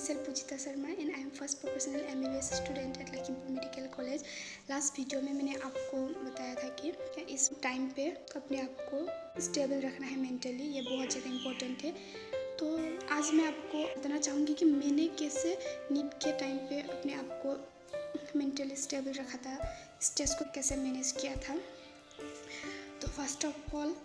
myself Pujita Sharma and I am first professional MBBS student at Lakhimpur Medical College। Last video में मैंने आपको बताया था कि इस टाइम पे अपने आप को स्टेबल रखना है मेंटली, ये बहुत ज़्यादा इम्पोर्टेंट है। तो आज मैं आपको बताना चाहूँगी कि मैंने कैसे नीट के टाइम पे अपने आप को मेंटली स्टेबल रखा था, स्ट्रेस को कैसे मैनेज किया था। तो फर्स्ट ऑफ ऑल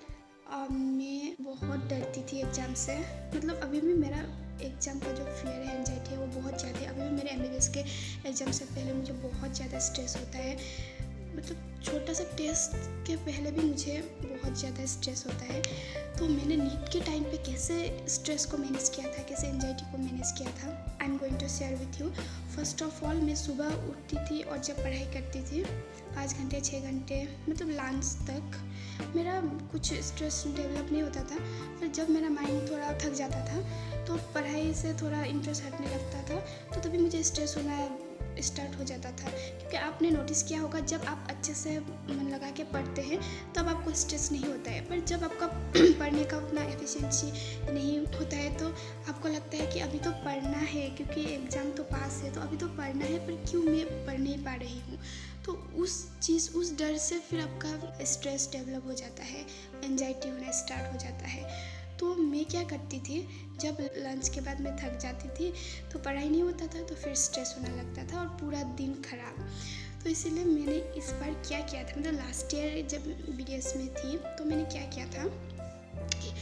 मैं बहुत डरती थी एग्ज़ाम से। मतलब अभी भी मेरा एग्ज़ाम का जो फियर है, एंजाइटी है, वो बहुत ज़्यादा है। अभी भी मेरे MBBS के एग्ज़ाम से पहले मुझे बहुत ज़्यादा स्ट्रेस होता है। मतलब छोटा सा टेस्ट के पहले भी मुझे बहुत ज़्यादा स्ट्रेस होता है। तो मैंने नीट के टाइम पे कैसे स्ट्रेस को मैनेज किया था, कैसे एंजाइटी को मैनेज किया था, I am going to share with you. First of all मैं सुबह उठती थी और जब पढ़ाई करती थी 5 घंटे 6 घंटे, मतलब लंच तक मेरा कुछ स्ट्रेस डेवलप नहीं होता था। पर जब मेरा माइंड थोड़ा थक जाता था तो पढ़ाई से थोड़ा इंटरेस्ट हटने लगता था, तो तभी मुझे स्ट्रेस होना स्टार्ट हो जाता था। क्योंकि आपने नोटिस किया होगा, जब आप अच्छे से मन लगा के पढ़ते हैं तब आपको स्ट्रेस नहीं होता है। पर जब आपका पढ़ने का उतना एफिशिएंसी नहीं होता है तो आपको लगता है कि अभी तो पढ़ना है, क्योंकि एग्ज़ाम तो पास है, तो अभी तो पढ़ना है, पर क्यों मैं पढ़ नहीं पा रही हूँ। तो उस डर से फिर आपका स्ट्रेस डेवलप हो जाता है, एंजाइटी होना स्टार्ट हो जाता है। तो मैं क्या करती थी, जब लंच के बाद मैं थक जाती थी तो पढ़ाई नहीं होता था, तो फिर स्ट्रेस होने लगता था और पूरा दिन खराब। तो इसीलिए मैंने इस बार क्या किया था, मतलब लास्ट ईयर जब BDS में थी तो मैंने क्या किया था कि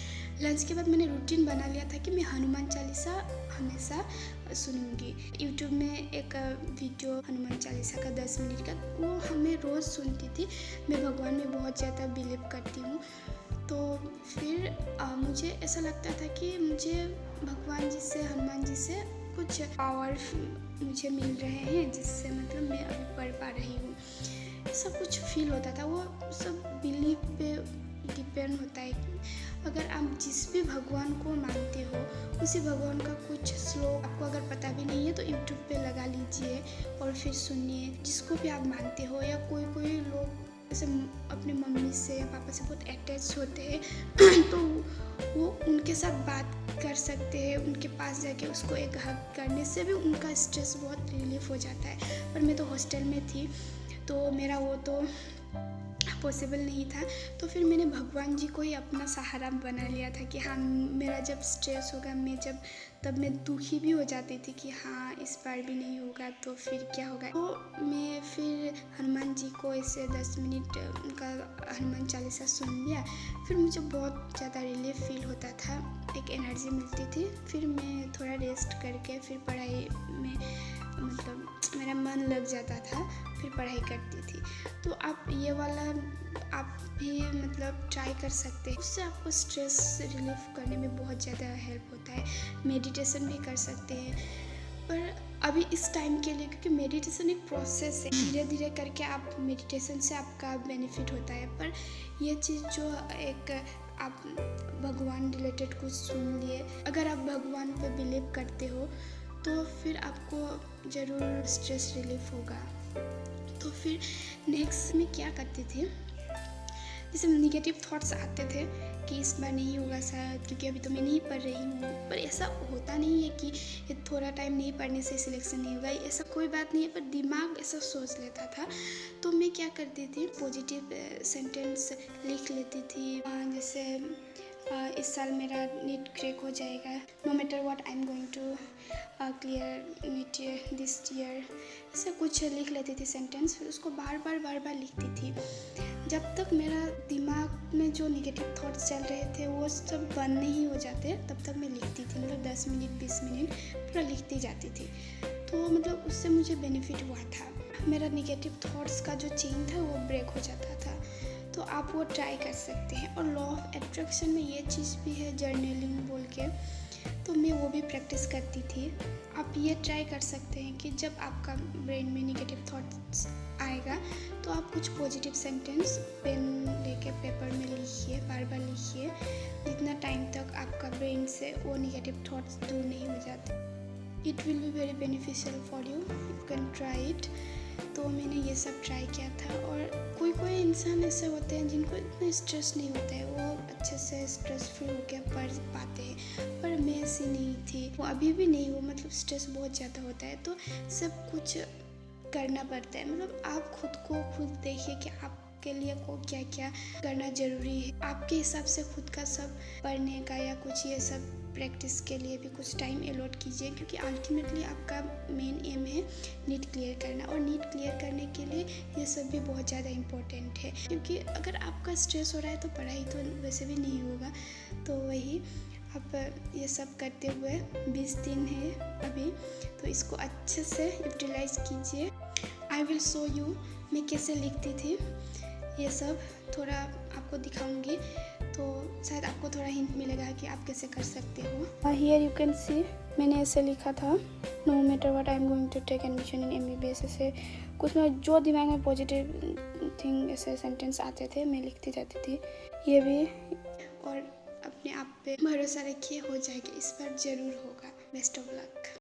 लंच के बाद मैंने रूटीन बना लिया था कि मैं हनुमान चालीसा हमेशा सुनूंगी। यूट्यूब में एक वीडियो हनुमान चालीसा का 10 मिनट का, वो हमें रोज़ सुनती थी। मैं भगवान में बहुत ज़्यादा बिलीव करती हूँ, तो फिर मुझे ऐसा लगता था कि मुझे भगवान जी से, हनुमान जी से कुछ पावर मुझे मिल रहे हैं, जिससे मतलब मैं अभी पढ़ पा रही हूँ। ऐसा कुछ फील होता था। वो सब बिलीव पे डिपेंड होता है कि अगर आप जिस भी भगवान को मानते हो, उसी भगवान का कुछ श्लोक आपको अगर पता भी नहीं है तो यूट्यूब पे लगा लीजिए और फिर सुनिए। जिसको भी आप मानते हो, या कोई लोग जैसे अपने मम्मी से या पापा से बहुत अटैच होते हैं तो वो उनके साथ बात कर सकते हैं, उनके पास जाके उसको एक हग करने से भी उनका स्ट्रेस बहुत रिलीफ हो जाता है। पर मैं तो हॉस्टल में थी तो मेरा वो तो पॉसिबल नहीं था। तो फिर मैंने भगवान जी को ही अपना सहारा बना लिया था कि हाँ, मेरा जब स्ट्रेस होगा, तब मैं दुखी भी हो जाती थी कि हाँ इस बार भी नहीं होगा तो फिर क्या होगा। तो मैं फिर हनुमान जी को ऐसे 10 मिनट उनका हनुमान चालीसा सुन लिया। फिर मुझे बहुत ज़्यादा रिलीफ फील होता था, एक एनर्जी मिलती थी। फिर मैं थोड़ा रेस्ट करके फिर पढ़ाई में मतलब मेरा मन लग जाता था, फिर पढ़ाई करती थी। तो आप ये वाला आप भी मतलब ट्राई कर सकते हैं, उससे आपको स्ट्रेस रिलीफ करने में बहुत ज़्यादा हेल्प होता है। मेडिटेशन भी कर सकते हैं, पर अभी इस टाइम के लिए, क्योंकि मेडिटेशन एक प्रोसेस है, धीरे धीरे करके आप मेडिटेशन से आपका बेनिफिट होता है। पर ये चीज़ जो एक आप भगवान रिलेटेड कुछ सुन लिए, अगर आप भगवान पे बिलीव करते हो तो फिर आपको ज़रूर स्ट्रेस रिलीफ होगा। तो फिर नेक्स्ट में क्या करती थी, जैसे निगेटिव थॉट्स आते थे कि इस बार नहीं होगा शायद, क्योंकि अभी तो मैं नहीं पढ़ रही हूँ। पर ऐसा होता नहीं है कि थोड़ा टाइम नहीं पढ़ने से सिलेक्शन नहीं होगा, ऐसा कोई बात नहीं है। पर दिमाग ऐसा सोच लेता था। तो मैं क्या करती थी, पॉजिटिव सेंटेंस लिख लेती थी, जैसे इस साल मेरा नीट क्रैक हो जाएगा, no matter what I am going to clear NEET this year, ऐसा कुछ लिख लेती थी सेंटेंस। फिर उसको बार बार लिखती थी। जब तक मेरा दिमाग में जो नेगेटिव थॉट्स चल रहे थे वो सब बंद नहीं हो जाते, तब तक मैं लिखती थी। मतलब 10 मिनट 20 मिनट पूरा लिखती जाती थी। तो मतलब उससे मुझे बेनिफिट हुआ था, मेरा नेगेटिव थॉट्स का जो चेन था वो ब्रेक हो जाता था। तो आप वो ट्राई कर सकते हैं। और लॉ ऑफ अट्रैक्शन में ये चीज़ भी है, जर्नलिंग बोल के, तो मैं वो भी प्रैक्टिस करती थी। आप ये ट्राई कर सकते हैं कि जब आपका ब्रेन में नेगेटिव थॉट्स आएगा तो आप कुछ पॉजिटिव सेंटेंस पेन लेके पेपर में लिखिए, बार बार लिखिए, जितना टाइम तक आपका ब्रेन से वो नेगेटिव थॉट्स दूर नहीं हो जाते। It will be very beneficial for you can try it. तो मैंने ये सब ट्राई किया था। और कोई इंसान ऐसे होते हैं जिनको इतना स्ट्रेस नहीं होता है, वो अच्छे से स्ट्रेस फ्री होकर पढ़ पाते हैं। पर मैं ऐसी नहीं थी, वो अभी भी नहीं हूँ। मतलब स्ट्रेस बहुत ज़्यादा होता है तो सब कुछ करना पड़ता है। मतलब आप खुद देखिए कि आपके लिए को क्या क्या करना ज़रूरी है। आपके हिसाब से खुद का सब पढ़ने का या कुछ ये सब प्रैक्टिस के लिए भी कुछ टाइम अलॉट कीजिए, क्योंकि अल्टीमेटली आपका मेन एम है नीट क्लियर करना। और नीट क्लियर करने के लिए ये सब भी बहुत ज़्यादा इम्पोर्टेंट है, क्योंकि अगर आपका स्ट्रेस हो रहा है तो पढ़ाई तो वैसे भी नहीं होगा। तो वही आप ये सब करते हुए 20 दिन है अभी, तो इसको अच्छे से यूटिलाइज कीजिए। आई विल शो यू मैं कैसे लिखती थी, ये सब थोड़ा आपको दिखाऊंगी, तो शायद आपको थोड़ा हिंट मिलेगा कि आप कैसे कर सकते हो। हियर यू कैन सी मैंने ऐसे लिखा था, no matter what I am going to take admission in MBBS। ऐसे कुछ में जो दिमाग में पॉजिटिव थिंग ऐसे सेंटेंस आते थे मैं लिखती जाती थी। ये भी, और अपने आप पे भरोसा रखिए, हो जाएगा, इस बार ज़रूर होगा। Best of luck.